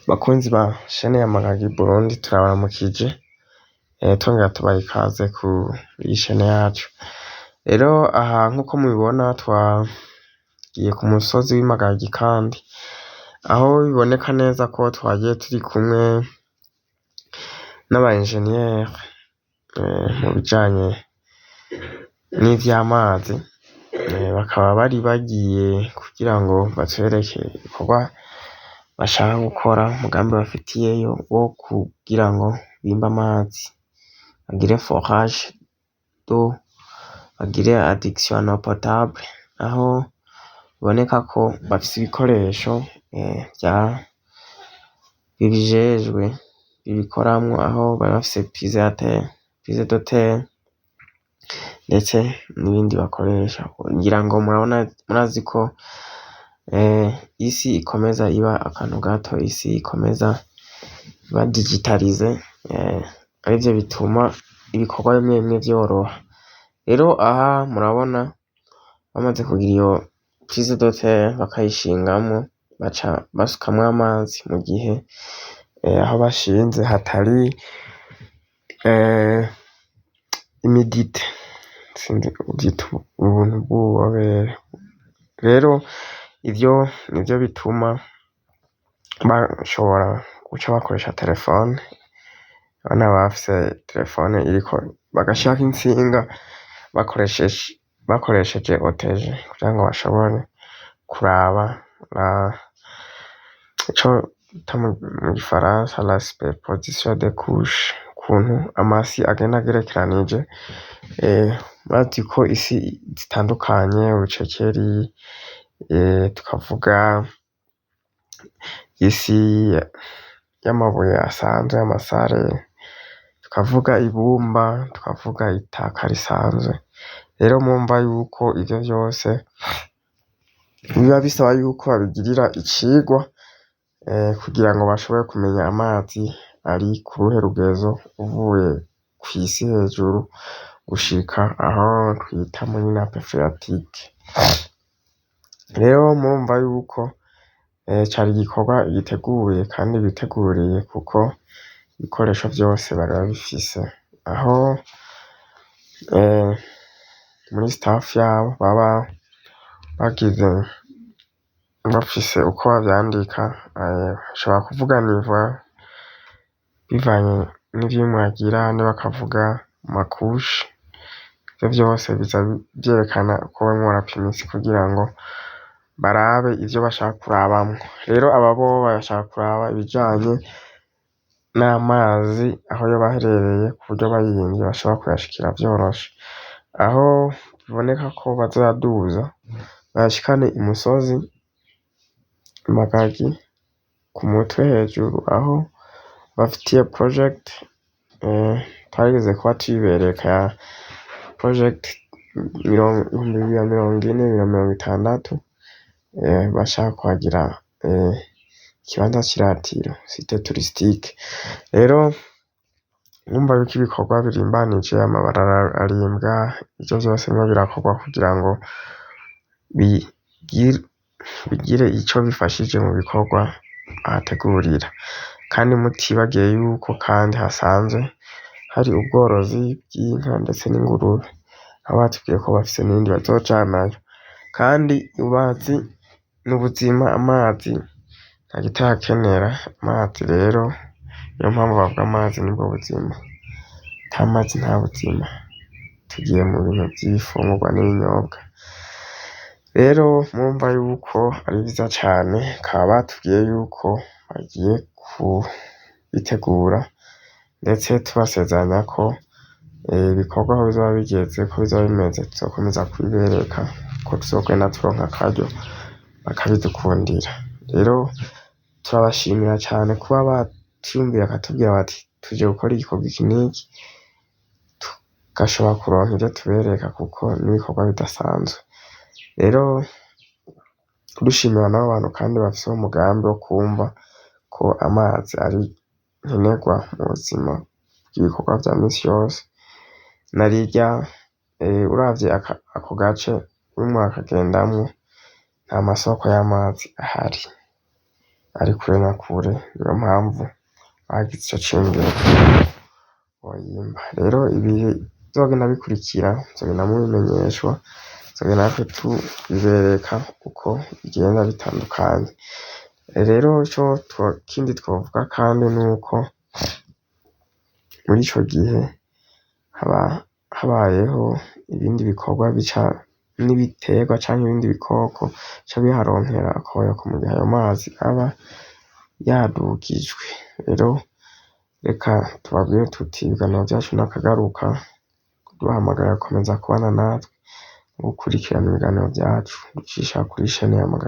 Bakunzi ba shene ya Magagi Burundi turabaramukije, twongera tubaha ikaze kuri shene yacu. Rero aha nkuko mubibona twagiye ku musozi w'Imagagi kandi aho biboneka neza ko twagiye turi kumwe n'aba engineer mu bijanye n'ivy'amazi, bakaba bari bagiye kugira ngo batwereke ibikorwa bashaka gukora, umugambi bafitiyeyo wo kugira ngo bimbe amazi, bagire forage d'eau, bagire adduction en eau potable, aho biboneka ko bafise ibikoresho bibijejwe bibikoramwo, aho bari bafise prise de terre ndetse n'ibindi bakoresha, ngira ngo murazi ko isi ikomeza iba akantu gato, isi ikomeza iba digitalize, arivyo bituma ibikorwa bimwe bimwe vyoroha. Rero aha murabona bamaze kugira iyo prise de terre bakayishingamwo, baca basukamwo amazi mu gihe aho bashinze hatari humidite, sinzi uvyita ubuntu bw'ububobere. Rero ivyo nivyo bituma bashobora guca bakoresha telefone, abana bafise telefone iriko bagashirako intsinga bakoresheje OTG kugira ngo bashobore kuraba ico bita mu gifaransa la superposition des couches, ukuntu amasi agenda agerekeranije. Murazi ko isi zitandukanye, urucekeri, tukavuga isi y'amabuye asanzwe y'amasare, tukavuga ibumba, tukavuga itaka risanzwe. Rero murumva yuko ivyo vyose biba bisaba yuko babigirira icigwa, kugira ngo bashobore kumenya amazi ari kuruhe rugezo uvuye kw'isi hejuru gushika aho twita muri nappe phréatique. Rero murumva yuko cari igikorwa giteguye kandi biteguriye, kuko ibikoresho vyose bari babifise, aho muri staff yabo baba bafise uko bavyandika, bashobora kuvuga niveau bivanye n'ivyimwagira, bakavuga makushe, ivyo vyose biza vyerekana uko barimwo barapima isi kugira ngo barabe ivyo bashaka kurabamwo. Rero aba bobo bashaka kuraba ibijanye n'amazi aho yoba aherereye, ku buryo bayimvye bashobora kuyashikira vyoroshe, aho biboneka ko bazoyaduza bayashikane imusozi Magagi ku mutwe hejuru, aho bafitiye project twarigeze kuba tuyibereka, project 2040 bashaka kuhagira ikibanza c'iratiro, site touristique. Rero mwumva yuko ibikorwa birimbanije, amabarara arimbwa, ivyo vyose biriko birakorwa kugira ngo bigire ico bifashije mu bikorwa bahategurira, kandi mutibagiye yuko kandi hasanzwe hari ubworozi bw'inka ndetse n'ingurube, aho batubwiye ko bafise n'ibindi bazojanayo. Kandi ubazi n'ubuzima, amazi nta gitakenera amazi, rero niyo mpamvu bavuga amazi nibwo buzima, ata mazi nta buzima. Tugiye mu bintu vy'ibifungurwa n'ibinyobwa, rero murumva yuko ari vyiza cane, bakaba batubwiye yuko bagiye kubitegura, ndetse tubasezeranya ko ibikorwa aho bizoba bigeze, ko bizoba bimeze, tuzokomeza kubibereka, ko tuzogenda turonka akaryo bakabidukundira. Rero turabashimira cane kuba batwiyumviye bakatubwira bati tuje gukora igikorwa iki n'iki, tugashobora kuronka ivyo tubereka, kuko n'ibikorwa bidasanzwe. Rero dushimira n'abo bantu kandi bafise umugambi wo kumva ko amazi ari nkenerwa mu buzima bw'ibikorwa vya misi yose, narirya uravye ako gace urimwo urakagendamwo nta masoko y'amazi ahari. ari kure na kure, niyo mpamvu bagize ico ciyumviro boyimba. Rero ibi bizogenda bikurikira nzogenda mubimenyeshwa, nzogenda natwe tubibereka uko bigenda bitandukanye. Rero ico kindi twovuga kandi nuko muri ico gihe haba habayeho ibindi bikorwa bica n'ibiterwa canke ibindi bikoko bica biharonkera akoyoko mu gihe ayo mazi aba yadugijwe. Rero reka tubabwire tuti ibiganiro vyacu nakagaruka, duhamagara gukomeza kubana natwe no gukurikirana ibiganiro vyacu ducisha kuri chaine ya Amagana.